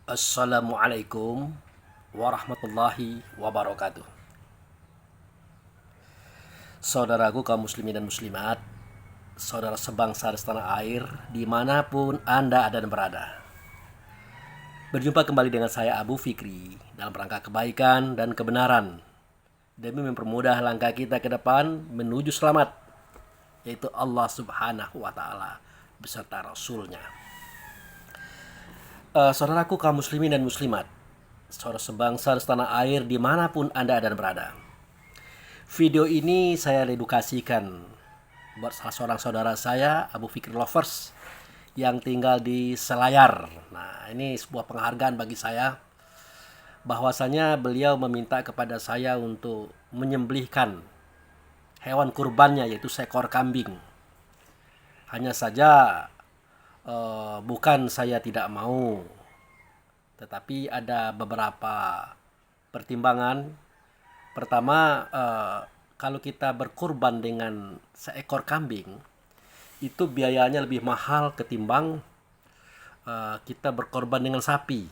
Assalamualaikum warahmatullahi wabarakatuh. Saudaraku kaum muslimin dan muslimat, saudara sebangsa dan setanah air, dimanapun Anda ada dan berada. Berjumpa kembali dengan saya Abu Fikri dalam rangka kebaikan dan kebenaran demi mempermudah langkah kita ke depan menuju selamat, yaitu Allah Subhanahu wa Ta'ala beserta Rasulnya. Saudaraku kaum muslimin dan muslimat, saudara sebangsa dan setanah air dimanapun Anda ada dan berada. Video ini saya dedikasikan buat salah seorang saudara saya, Abu Fikri Lovers, yang tinggal di Selayar. Nah, ini sebuah penghargaan bagi saya, bahwasanya beliau meminta kepada saya untuk menyembelihkan hewan kurbannya, yaitu seekor kambing. Hanya saja bukan saya tidak mau, tetapi ada beberapa pertimbangan. Pertama, kalau kita berkurban dengan seekor kambing, itu biayanya lebih mahal ketimbang kita berkorban dengan sapi.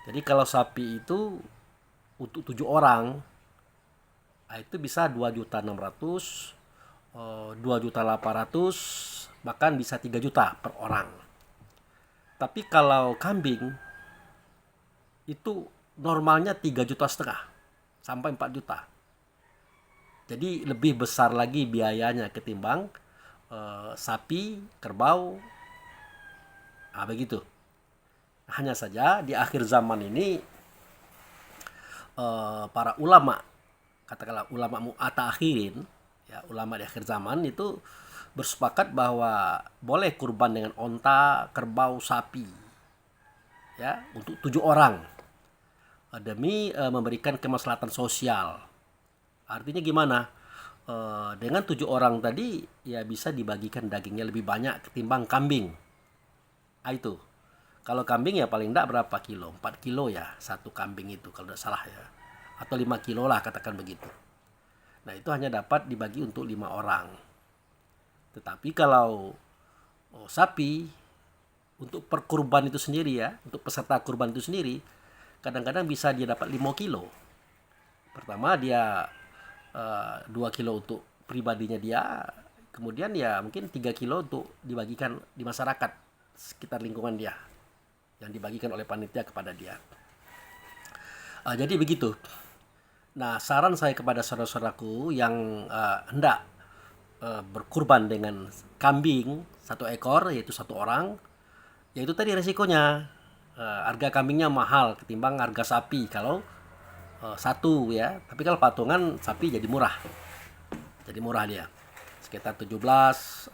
Jadi kalau sapi itu untuk 7 orang, itu bisa 2.600.000, 2.800.000, bahkan bisa 3 juta per orang. Tapi kalau kambing itu normalnya 3,5 juta sampai 4 juta. Jadi lebih besar lagi biayanya ketimbang sapi, kerbau. Begitu. Hanya saja di akhir zaman ini para ulama, katakanlah ulama mu'takhirin, ya, ulama di akhir zaman itu bersepakat bahwa boleh kurban dengan onta, kerbau, sapi, ya, untuk 7 orang demi memberikan kemaslahatan sosial. Artinya gimana? Dengan 7 orang tadi ya bisa dibagikan dagingnya lebih banyak ketimbang kambing. Itu. Kalau kambing ya paling enggak berapa kilo? 4 kilo ya satu kambing itu kalau tidak salah ya. Atau 5 kilo lah, katakan begitu. Nah, itu hanya dapat dibagi untuk 5 orang. Tetapi kalau sapi, untuk perkurban itu sendiri ya, untuk peserta kurban itu sendiri, kadang-kadang bisa dia dapat 5 kilo. Pertama dia 2 kilo untuk pribadinya dia, kemudian ya mungkin 3 kilo untuk dibagikan di masyarakat sekitar lingkungan dia, yang dibagikan oleh panitia kepada dia. Jadi begitu. Nah, saran saya kepada saudara-saudaraku yang hendak berkurban dengan kambing 1 ekor, yaitu 1 orang, yaitu tadi resikonya, harga kambingnya mahal ketimbang harga sapi kalau satu ya. Tapi kalau patungan sapi jadi murah. Jadi murah dia. Sekitar 17,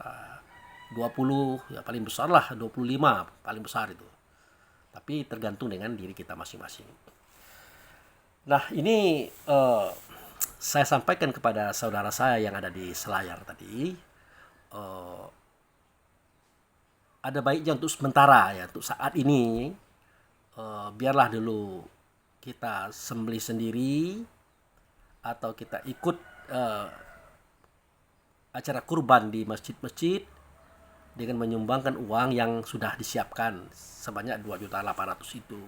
20, ya paling besar lah 25, paling besar itu. Tapi tergantung dengan diri kita masing-masing. Nah, ini saya sampaikan kepada saudara saya yang ada di Selayar tadi. Ada baiknya untuk sementara ya, untuk saat ini biarlah dulu kita sembelih sendiri atau kita ikut acara kurban di masjid-masjid dengan menyumbangkan uang yang sudah disiapkan sebanyak 2.800.000 itu.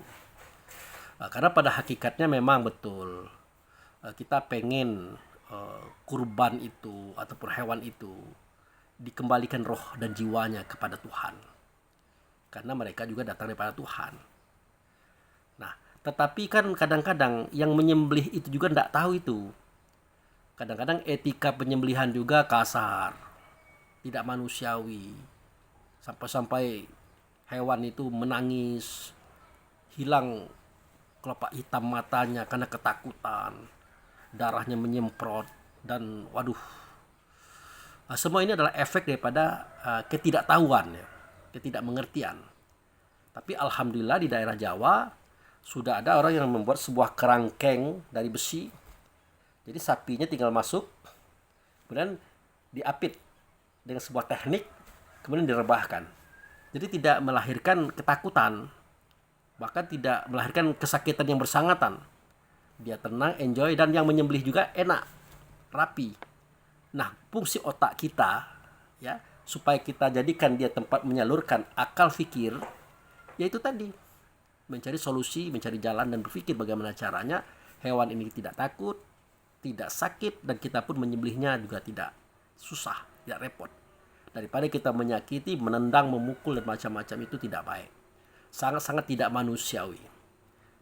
Karena pada hakikatnya memang betul kita pengen kurban itu ataupun hewan itu dikembalikan roh dan jiwanya kepada Tuhan, karena mereka juga datang daripada Tuhan. Nah, tetapi kan kadang-kadang yang menyembelih itu juga tidak tahu itu. Kadang-kadang etika penyembelihan juga kasar, tidak manusiawi, sampai-sampai hewan itu menangis, hilang kelopak hitam matanya karena ketakutan, darahnya menyemprot, dan waduh, semua ini adalah efek daripada ketidaktahuan ya, ketidakmengertian. Tapi alhamdulillah di daerah Jawa sudah ada orang yang membuat sebuah kerangkeng dari besi. Jadi sapinya tinggal masuk, kemudian diapit dengan sebuah teknik, kemudian direbahkan. Jadi tidak melahirkan ketakutan, bahkan tidak melahirkan kesakitan yang bersangatan. Dia tenang, enjoy, dan yang menyembelih juga enak, rapi. Nah, fungsi otak kita ya, supaya kita jadikan dia tempat menyalurkan akal fikir, yaitu tadi mencari solusi, mencari jalan dan berpikir bagaimana caranya hewan ini tidak takut, tidak sakit, dan kita pun menyembelihnya juga tidak susah, tidak repot. Daripada kita menyakiti, menendang, memukul dan macam-macam, itu tidak baik. Sangat-sangat tidak manusiawi.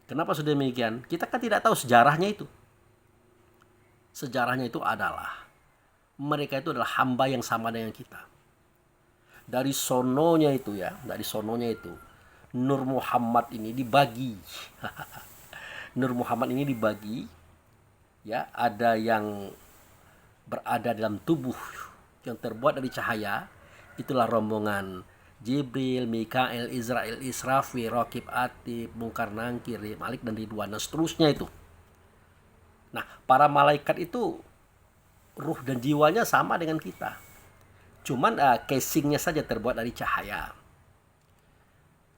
Kenapa sudah demikian? Kita kan tidak tahu sejarahnya itu. Sejarahnya itu adalah mereka itu adalah hamba yang sama dengan kita. Dari sononya itu Nur Muhammad ini dibagi. Nur Muhammad ini dibagi, ya, ada yang berada dalam tubuh yang terbuat dari cahaya, itulah rombongan Jibril, Mikael, Israel, Israfil, Raqib, Atid, Munkar, Nakir, Malik dan Ridwan dan seterusnya itu. Nah, para malaikat itu ruh dan jiwanya sama dengan kita. Cuman casingnya saja terbuat dari cahaya.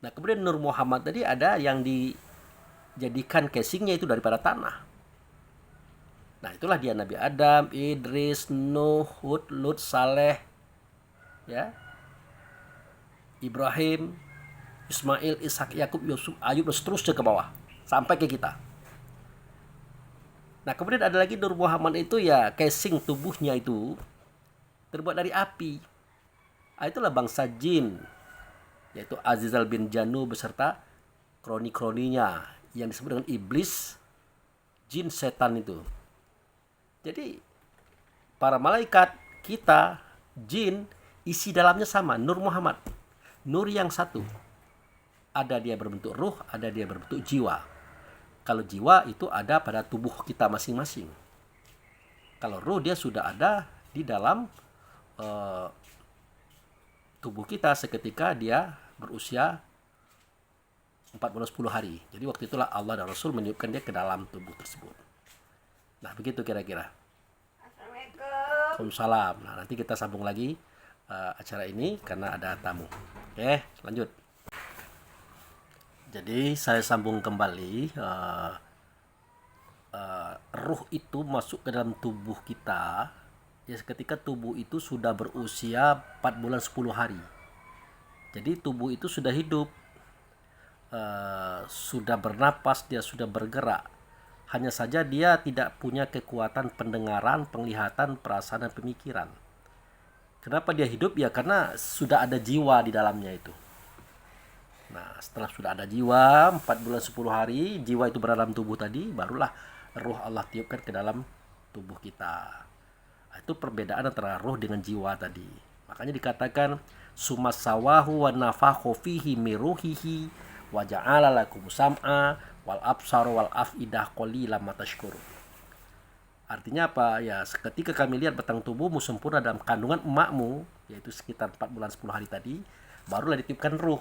Nah, kemudian Nur Muhammad tadi ada yang dijadikan casingnya itu daripada tanah. Nah, itulah dia Nabi Adam, Idris, Nuh, Hud, Lut, Saleh, ya, Ibrahim, Ismail, Ishak, Yakub, Yusuf, Ayub dan seterusnya ke bawah sampai ke kita. Nah, kemudian ada lagi Nur Muhammad itu, ya, casing tubuhnya itu terbuat dari api. Itulah bangsa jin, yaitu Azizal bin Janu beserta kroni-kroninya yang disebut dengan iblis, jin, setan itu. Jadi para malaikat, kita, jin, isi dalamnya sama, Nur Muhammad, nur yang satu. Ada dia berbentuk ruh, ada dia berbentuk jiwa. Kalau jiwa itu ada pada tubuh kita masing-masing. Kalau ruh dia sudah ada di dalam tubuh kita seketika dia berusia 4 bulan 10 hari. Jadi waktu itulah Allah dan Rasul meniupkan dia ke dalam tubuh tersebut. Nah, begitu kira-kira. Assalamualaikum. Waalaikumsalam. Nah, nanti kita sambung lagi acara ini karena ada tamu. Oke, lanjut. Jadi saya sambung kembali. Ruh itu masuk ke dalam tubuh kita ya ketika tubuh itu sudah berusia 4 bulan 10 hari. Jadi tubuh itu sudah hidup, sudah bernapas, dia sudah bergerak. Hanya saja dia tidak punya kekuatan pendengaran, penglihatan, perasaan, dan pemikiran. Kenapa dia hidup? Ya karena sudah ada jiwa di dalamnya itu. Nah, setelah sudah ada jiwa 4 bulan 10 hari, jiwa itu berada dalam tubuh tadi, barulah ruh Allah tiupkan ke dalam tubuh kita. Itu perbedaan antara ruh dengan jiwa tadi. Makanya dikatakan sumasawahu wa nafakhu fihi miruhihi wa ja'ala lakum sam'a wal absar wal afidah qalilan ma tashkurun. Artinya apa? Ya, ketika kami lihat batang tubuhmu sempurna dalam kandungan emakmu, yaitu sekitar 4 bulan 10 hari tadi, barulah ditiupkan ruh.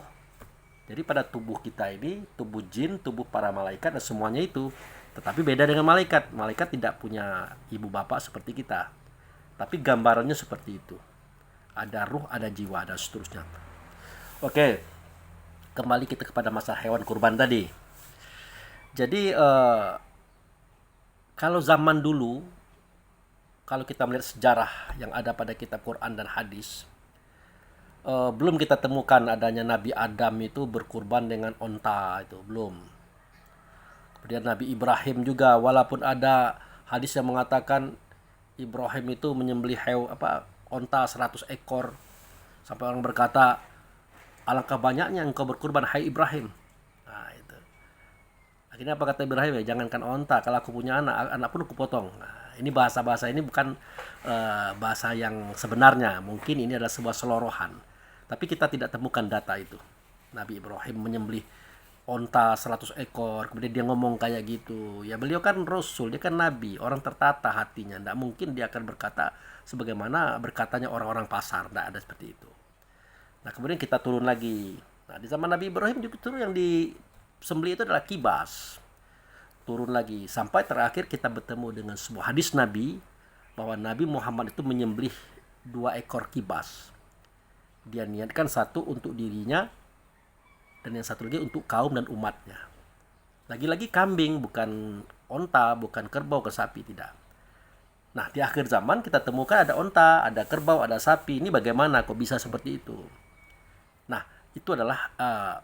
Jadi pada tubuh kita ini, tubuh jin, tubuh para malaikat, dan semuanya itu. Tetapi beda dengan malaikat. Malaikat tidak punya ibu bapak seperti kita. Tapi gambarannya seperti itu. Ada ruh, ada jiwa, dan seterusnya. Oke, kembali kita kepada masalah hewan kurban tadi. Jadi kalau zaman dulu, kalau kita melihat sejarah yang ada pada kitab Quran dan hadis, belum kita temukan adanya Nabi Adam itu berkurban dengan onta, itu belum. Kemudian Nabi Ibrahim juga, walaupun ada hadis yang mengatakan Ibrahim itu menyembelih onta 100 ekor, sampai orang berkata, alangkah banyaknya engkau berkurban hai Ibrahim. Nah, itu. Akhirnya apa kata Ibrahim? Ya, jangankan onta, kalau aku punya anak pun aku potong. Nah, ini bahasa-bahasa ini bukan bahasa yang sebenarnya. Mungkin ini adalah sebuah selorohan. Tapi kita tidak temukan data itu. Nabi Ibrahim menyembelih onta 100 ekor, kemudian dia ngomong kayak gitu. Ya, beliau kan rasul, dia kan nabi, orang tertata hatinya. Tidak mungkin dia akan berkata sebagaimana berkatanya orang-orang pasar. Tidak ada seperti itu. Nah, kemudian kita turun lagi. Nah, di zaman Nabi Ibrahim juga turun yang disembelih itu adalah kibas. Turun lagi sampai terakhir kita bertemu dengan sebuah hadis Nabi bahwa Nabi Muhammad itu menyembelih 2 ekor kibas. Dia niatkan satu untuk dirinya dan yang satu lagi untuk kaum dan umatnya. Lagi-lagi kambing, bukan onta, bukan kerbau, ke sapi, tidak. Nah, di akhir zaman kita temukan ada onta, ada kerbau, ada sapi. Ini bagaimana kok bisa seperti itu? Nah, itu adalah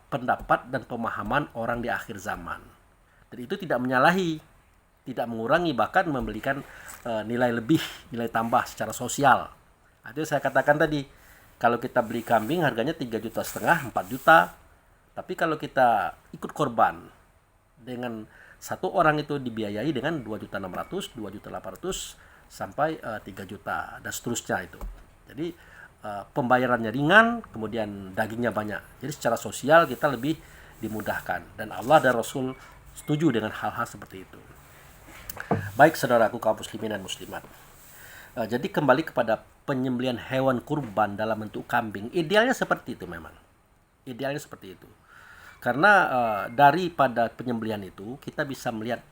pendapat dan pemahaman orang di akhir zaman. Dan itu tidak menyalahi, tidak mengurangi, bahkan memberikan nilai lebih, nilai tambah secara sosial. Itu saya katakan tadi, kalau kita beli kambing harganya 3,5 juta, 4 juta. Tapi kalau kita ikut korban dengan satu orang itu dibiayai dengan 2,6 juta, 2,8 juta sampai 3 juta dan seterusnya itu. Jadi pembayarannya ringan, kemudian dagingnya banyak. Jadi secara sosial kita lebih dimudahkan, dan Allah dan Rasul setuju dengan hal-hal seperti itu. Baik saudaraku kaum muslimin dan muslimat. Jadi kembali kepada penyembelihan hewan kurban dalam bentuk kambing, idealnya seperti itu memang. Idealnya seperti itu. Karena daripada penyembelihan itu kita bisa melihat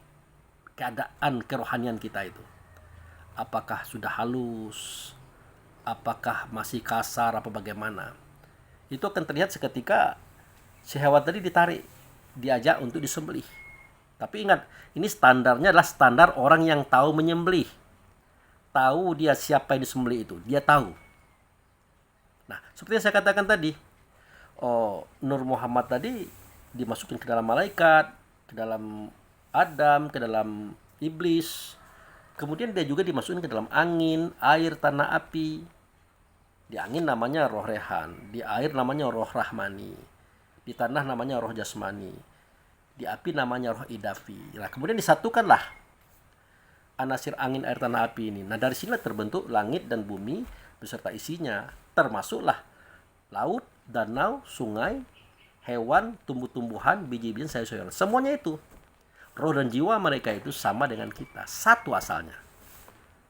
keadaan kerohanian kita itu. Apakah sudah halus, apakah masih kasar, apa bagaimana. Itu akan terlihat seketika si hewan tadi ditarik, diajak untuk disembelih. Tapi ingat, ini standarnya adalah standar orang yang tahu menyembelih. Tahu dia siapa yang disembelih itu, dia tahu. Nah, seperti yang saya katakan tadi, Nur Muhammad tadi dimasukin ke dalam malaikat, ke dalam Adam, ke dalam iblis. Kemudian dia juga dimasukin ke dalam angin, air, tanah, api. Di angin namanya roh rehan, di air namanya roh rahmani, di tanah namanya roh jasmani, di api namanya roh idafi. Nah, kemudian disatukanlah anasir angin, air, tanah, api ini. Nah, dari sini terbentuk langit dan bumi beserta isinya, termasuklah laut, danau, sungai, hewan, tumbuh-tumbuhan, biji-bijian, sayur-sayuran. Semuanya itu, roh dan jiwa mereka itu sama dengan kita, satu asalnya.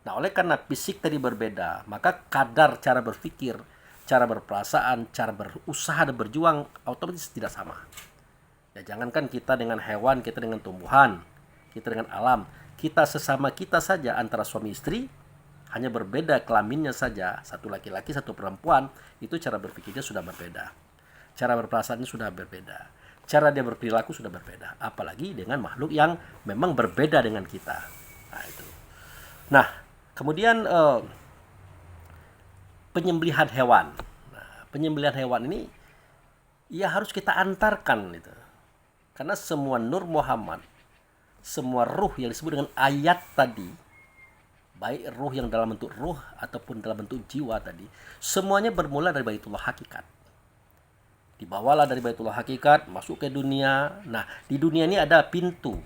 Nah, oleh karena fisik tadi berbeda, maka kadar cara berpikir, cara berperasaan, cara berusaha dan berjuang otomatis tidak sama. Ya, jangankan kita dengan hewan, kita dengan tumbuhan, kita dengan alam, kita sesama kita saja antara suami istri, hanya berbeda kelaminnya saja, satu laki-laki, satu perempuan, itu cara berpikirnya sudah berbeda. Cara berperasaannya sudah berbeda. Cara dia berperilaku sudah berbeda. Apalagi dengan makhluk yang memang berbeda dengan kita. Nah, itu. Nah, kemudian penyembelihan hewan. Nah, penyembelihan hewan ini ya harus kita antarkan itu. Karena semua Nur Muhammad, semua ruh yang disebut dengan ayat tadi, baik ruh yang dalam bentuk ruh ataupun dalam bentuk jiwa tadi, semuanya bermula dari Baitullah Hakikat. Dibawalah dari Baitullah Hakikat, masuk ke dunia. Nah, di dunia ini ada pintu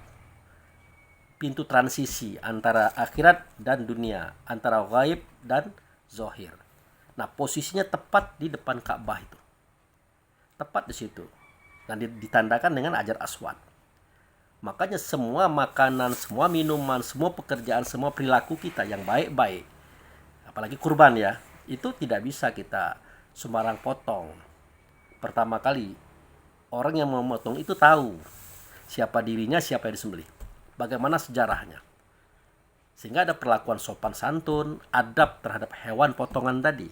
transisi antara akhirat dan dunia, antara ghaib dan zahir. Nah, posisinya tepat di depan Ka'bah itu. Tepat di situ. Dan ditandakan dengan Hajar Aswad. Makanya semua makanan, semua minuman, semua pekerjaan, semua perilaku kita yang baik-baik, apalagi kurban ya, itu tidak bisa kita sembarang potong. Pertama kali, orang yang memotong itu tahu siapa dirinya, siapa yang disembelih, bagaimana sejarahnya. Sehingga ada perlakuan sopan santun, adab terhadap hewan potongan tadi,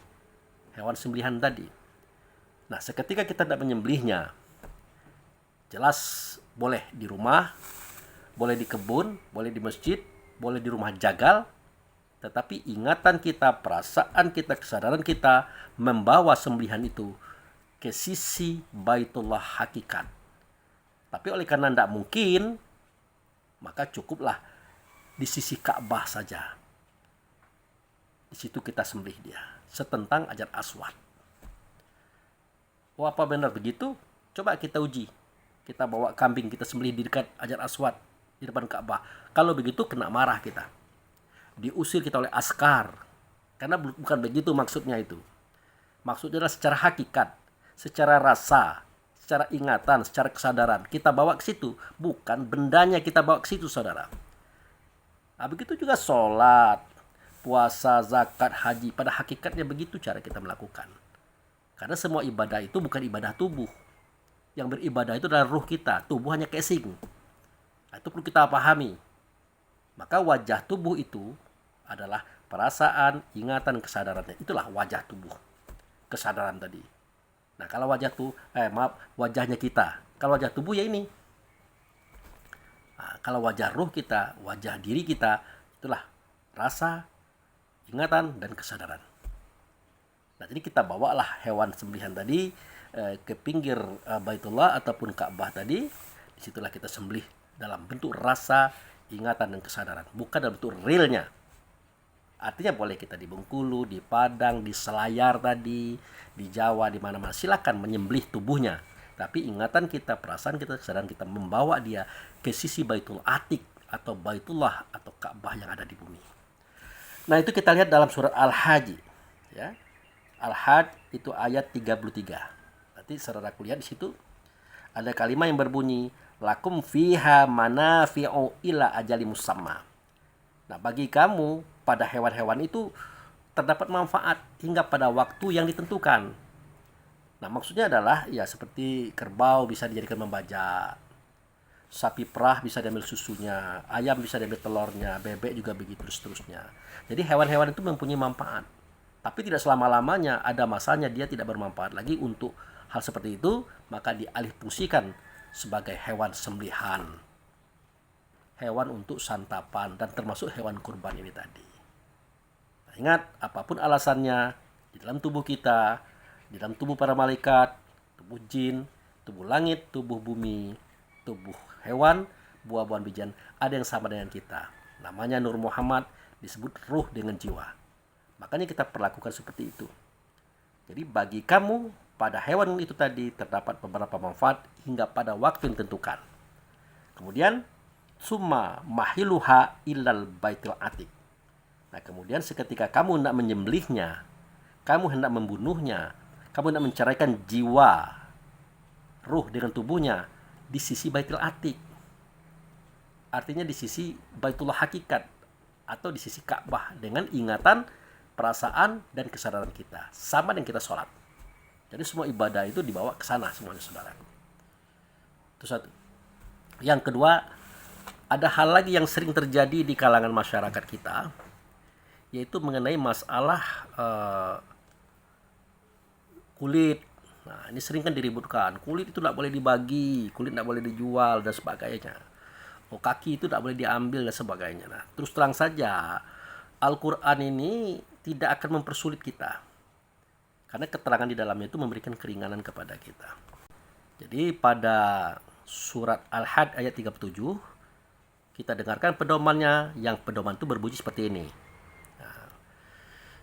hewan sembelihan tadi. Nah, seketika kita tidak menyembelihnya, jelas boleh di rumah, boleh di kebun, boleh di masjid, boleh di rumah jagal, tetapi ingatan kita, perasaan kita, kesadaran kita membawa sembelihan itu ke sisi Baitullah Hakikat. Tapi oleh karena tidak mungkin, maka cukuplah di sisi Ka'bah saja. Di situ kita sembelih dia, setentang Hajar Aswad. Oh, apa benar begitu? Coba kita uji. Kita bawa kambing, kita sembelih di dekat Hajar Aswad, di depan Ka'bah. Kalau begitu kena marah kita. Diusir kita oleh askar. Karena bukan begitu maksudnya itu. Maksudnya adalah secara hakikat, secara rasa, secara ingatan, secara kesadaran. Kita bawa ke situ, bukan bendanya kita bawa ke situ, saudara. Nah, begitu juga sholat, puasa, zakat, haji. Pada hakikatnya begitu cara kita melakukan. Karena semua ibadah itu bukan ibadah tubuh. Yang beribadah itu adalah ruh kita. Tubuh hanya casing. Nah, itu perlu kita pahami. Maka wajah tubuh itu adalah perasaan, ingatan, kesadarannya. Itulah wajah tubuh. Kesadaran tadi. Nah, kalau wajahnya kita. Kalau wajah tubuh ya ini. Nah, kalau wajah ruh kita, wajah diri kita, itulah rasa, ingatan, dan kesadaran. Nah, jadi kita bawalah hewan sembelihan tadi ke pinggir Baitullah ataupun Ka'bah tadi, disitulah kita sembelih dalam bentuk rasa, ingatan dan kesadaran, bukan dalam bentuk realnya. Artinya boleh kita di Bengkulu, di Padang, di Selayar tadi, di Jawa, di mana-mana. Silakan menyembelih tubuhnya. Tapi ingatan kita, perasaan kita, kesadaran kita membawa dia ke sisi Baitul Atiq atau Baitullah atau Ka'bah yang ada di bumi. Nah, itu kita lihat dalam surat Al-Hajj, ya. Al-Hajj itu ayat 33. Nanti saudara lihat di situ ada kalimat yang berbunyi lakum fiha manafi'u ila ajali musamma. Nah, bagi kamu pada hewan-hewan itu terdapat manfaat hingga pada waktu yang ditentukan. Nah, maksudnya adalah ya seperti kerbau bisa dijadikan membajak, sapi perah bisa diambil susunya, ayam bisa diambil telurnya, bebek juga begitu seterusnya. Jadi hewan-hewan itu mempunyai manfaat. Tapi tidak selama-lamanya, ada masanya dia tidak bermanfaat lagi. Untuk hal seperti itu, maka dialihfungsikan sebagai hewan sembelihan, hewan untuk santapan, dan termasuk hewan kurban ini tadi. Nah, ingat, apapun alasannya, di dalam tubuh kita, di dalam tubuh para malaikat, tubuh jin, tubuh langit, tubuh bumi, tubuh hewan, buah-buahan bijian, ada yang sama dengan kita. Namanya Nur Muhammad, disebut ruh dengan jiwa. Makanya kita perlakukan seperti itu. Jadi bagi kamu, pada hewan itu tadi terdapat beberapa manfaat hingga pada waktu yang ditentukan. Kemudian summa mahiluha illal baitil atiq. Nah, kemudian seketika kamu hendak menyembelihnya, kamu hendak membunuhnya, kamu hendak menceraikan jiwa, ruh dengan tubuhnya di sisi Baitul Atiq. Artinya di sisi Baitullah hakikat atau di sisi Ka'bah dengan ingatan, perasaan dan kesadaran kita. Sama dengan kita sholat. Jadi semua ibadah itu dibawa ke sana semuanya, saudara. Itu satu. Yang kedua, ada hal lagi yang sering terjadi di kalangan masyarakat kita, yaitu mengenai masalah kulit. Nah, ini sering kan diributkan. Kulit itu tidak boleh dibagi, kulit tidak boleh dijual dan sebagainya. Oh, kaki itu tidak boleh diambil dan sebagainya. Nah, terus terang saja, Al-Quran ini tidak akan mempersulit kita. Karena keterangan di dalamnya itu memberikan keringanan kepada kita. Jadi pada surat Al-Hajj ayat 37, kita dengarkan pedomannya, yang pedoman itu berbunyi seperti ini. Nah,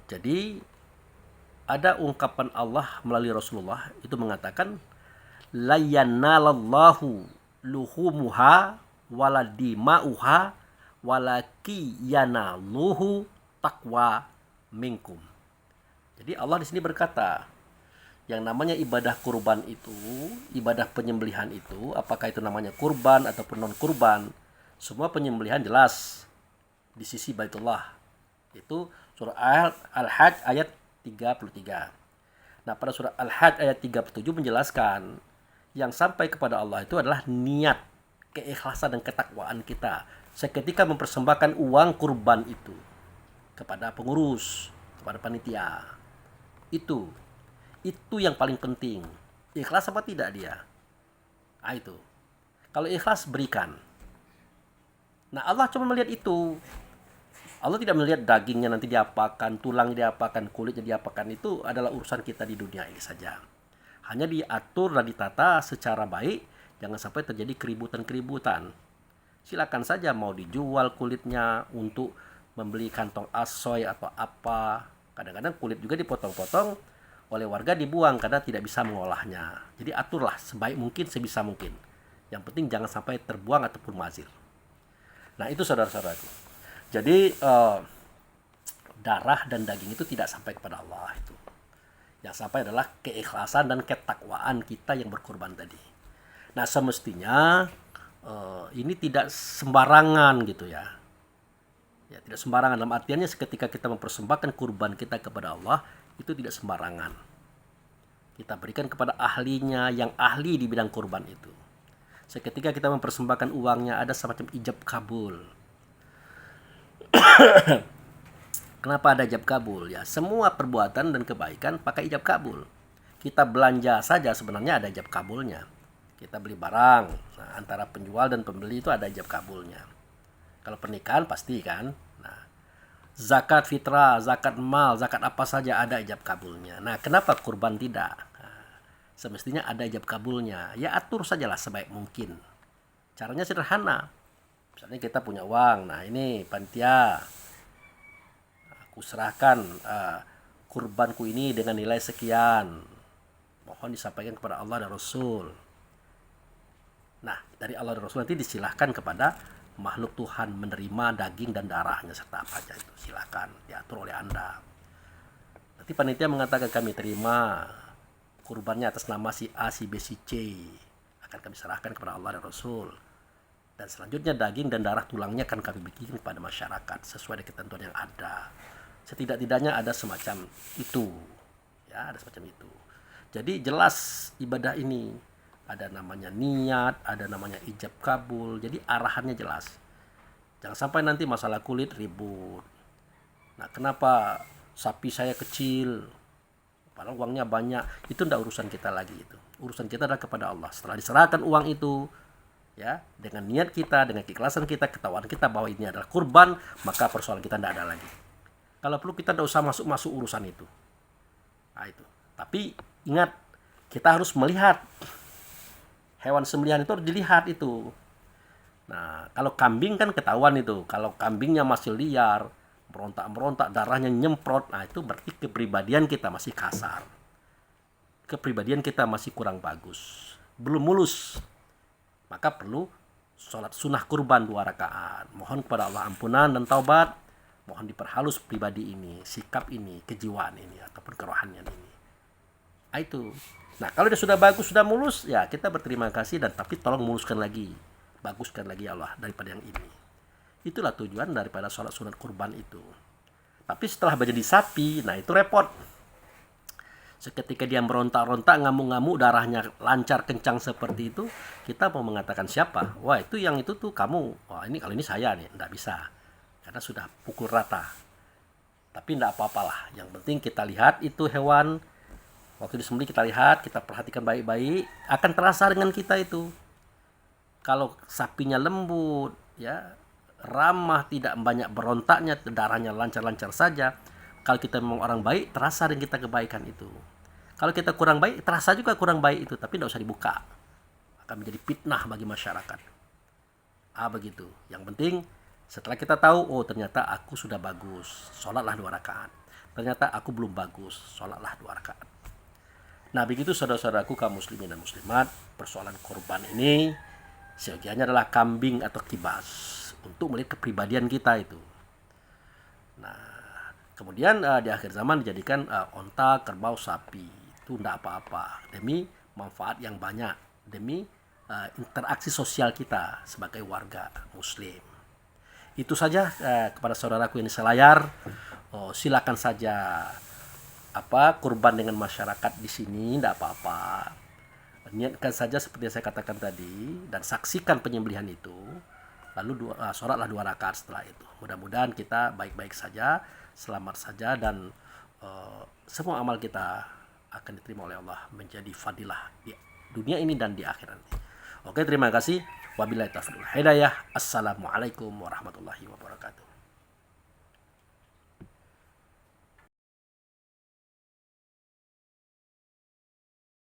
jadi ada ungkapan Allah melalui Rasulullah itu mengatakan la yanalallahu luhumuha wala dima'uha walaki yanaluhu taqwa minkum. Jadi Allah di sini berkata, yang namanya ibadah kurban itu, ibadah penyembelihan itu, apakah itu namanya kurban ataupun non kurban, semua penyembelihan jelas di sisi Baitullah. Itu surah Al-Hajj ayat 33. Nah, pada surah Al-Hajj ayat 37 menjelaskan yang sampai kepada Allah itu adalah niat, keikhlasan dan ketakwaan kita seketika mempersembahkan uang kurban itu kepada pengurus, kepada panitia. Itu yang paling penting. Ikhlas apa tidak dia? Nah, itu. Kalau ikhlas, berikan. Nah, Allah cuma melihat itu. Allah tidak melihat dagingnya nanti diapakan, tulangnya diapakan, kulitnya diapakan. Itu adalah urusan kita di dunia ini saja. Hanya diatur dan ditata secara baik, jangan sampai terjadi keributan-keributan. Silakan saja mau dijual kulitnya untuk membeli kantong asoy atau apa. Kadang-kadang kulit juga dipotong-potong oleh warga, dibuang karena tidak bisa mengolahnya. Jadi aturlah sebaik mungkin, sebisa mungkin. Yang penting jangan sampai terbuang ataupun mazir. Nah, itu saudara-saudaraku. Jadi darah dan daging itu tidak sampai kepada Allah itu. Yang sampai adalah keikhlasan dan ketakwaan kita yang berkorban tadi. Nah, semestinya ini tidak sembarangan gitu ya. Ya, tidak sembarangan dalam artiannya seketika kita mempersembahkan kurban kita kepada Allah, itu tidak sembarangan. Kita berikan kepada ahlinya yang ahli di bidang kurban itu. Seketika kita mempersembahkan uangnya, ada semacam ijab kabul. Kenapa ada ijab kabul? Ya, semua perbuatan dan kebaikan pakai ijab kabul. Kita belanja saja sebenarnya ada ijab kabulnya. Kita beli barang, nah, antara penjual dan pembeli itu ada ijab kabulnya. Kalau pernikahan pasti kan. Nah, zakat fitrah, zakat mal, zakat apa saja ada ijab kabulnya. Nah, kenapa kurban tidak? Nah, semestinya ada ijab kabulnya. Ya atur sajalah sebaik mungkin. Caranya sederhana. Misalnya kita punya uang, nah ini panitia, aku serahkan kurbanku ini dengan nilai sekian. Mohon disampaikan kepada Allah dan Rasul. Nah, dari Allah dan Rasul nanti disilahkan kepada makhluk Tuhan menerima daging dan darahnya serta apa aja itu. Silahkan diatur oleh Anda. Nanti panitia mengatakan kami terima kurbannya atas nama si A, si B, si C. Akan kami serahkan kepada Allah dan Rasul. Dan selanjutnya daging dan darah tulangnya akan kami bikin kepada masyarakat sesuai dengan ketentuan yang ada. Setidak-tidaknya ada semacam itu. Ya, ada semacam itu. Jadi jelas ibadah ini ada namanya niat, ada namanya ijab kabul. Jadi arahannya jelas. Jangan sampai nanti masalah kulit ribut. Nah, kenapa sapi saya kecil? Padahal uangnya banyak. Itu tidak urusan kita lagi itu. Urusan kita adalah kepada Allah. Setelah diserahkan uang itu, ya, dengan niat kita, dengan keikhlasan kita, ketahuan kita bahwa ini adalah kurban, maka persoalan kita tidak ada lagi. Kalau perlu kita tidak usah masuk urusan itu. Nah, itu. Tapi ingat, kita harus melihat hewan sembelihan itu, harus dilihat itu. Nah, kalau kambing kan ketahuan itu. Kalau kambingnya masih liar, berontak-berontak, darahnya nyemprot, nah itu berarti kepribadian kita masih kasar. Kepribadian kita masih kurang bagus. Belum mulus. Maka perlu sholat sunnah kurban 2 rakaat. Mohon kepada Allah ampunan dan taubat. Mohon diperhalus pribadi ini, sikap ini, kejiwaan ini, ataupun kerohanian ini. Nah, itu. Nah, kalau dia sudah bagus, sudah mulus, ya kita berterima kasih, dan tapi tolong muluskan lagi. Baguskan lagi Allah daripada yang ini. Itulah tujuan daripada sholat sunat kurban itu. Tapi setelah menjadi sapi, nah itu repot. Seketika dia merontak-rontak, ngamuk-ngamuk, darahnya lancar kencang seperti itu, kita mau mengatakan siapa? Wah, itu yang itu tuh kamu. Wah, ini kalau ini saya nih, enggak bisa. Karena sudah pukul rata. Tapi enggak apa-apalah. Yang penting kita lihat itu hewan. Waktu disembelih kita lihat, kita perhatikan baik-baik, akan terasa dengan kita itu. Kalau sapinya lembut, ya, ramah, tidak banyak berontaknya, darahnya lancar-lancar saja. Kalau kita memang orang baik, terasa dengan kita kebaikan itu. Kalau kita kurang baik, terasa juga kurang baik itu, tapi tidak usah dibuka. Akan menjadi fitnah bagi masyarakat. Begitu. Yang penting, setelah kita tahu, oh ternyata aku sudah bagus, sholatlah 2 rakaat. Ternyata aku belum bagus, sholatlah 2 rakaat. Nah, begitu saudara-saudaraku kaum muslimin dan muslimat, persoalan korban ini seyogianya adalah kambing atau kibas untuk melihat kepribadian kita itu. Nah, kemudian di akhir zaman dijadikan onta, kerbau, sapi. Itu tidak apa-apa, demi manfaat yang banyak, demi interaksi sosial kita sebagai warga muslim. Itu saja kepada saudaraku yang di selayar. Silakan saja kurban dengan masyarakat di sini, tidak apa-apa. Niatkan saja seperti yang saya katakan tadi, dan saksikan penyembelihan itu. Lalu sholatlah 2 rakaat setelah itu. Mudah-mudahan kita baik-baik saja, selamat saja, dan semua amal kita akan diterima oleh Allah menjadi fadilah di dunia ini dan di akhirat. Oke, terima kasih. Wabillahi taufiq wal hidayah. Assalamualaikum warahmatullahi wabarakatuh.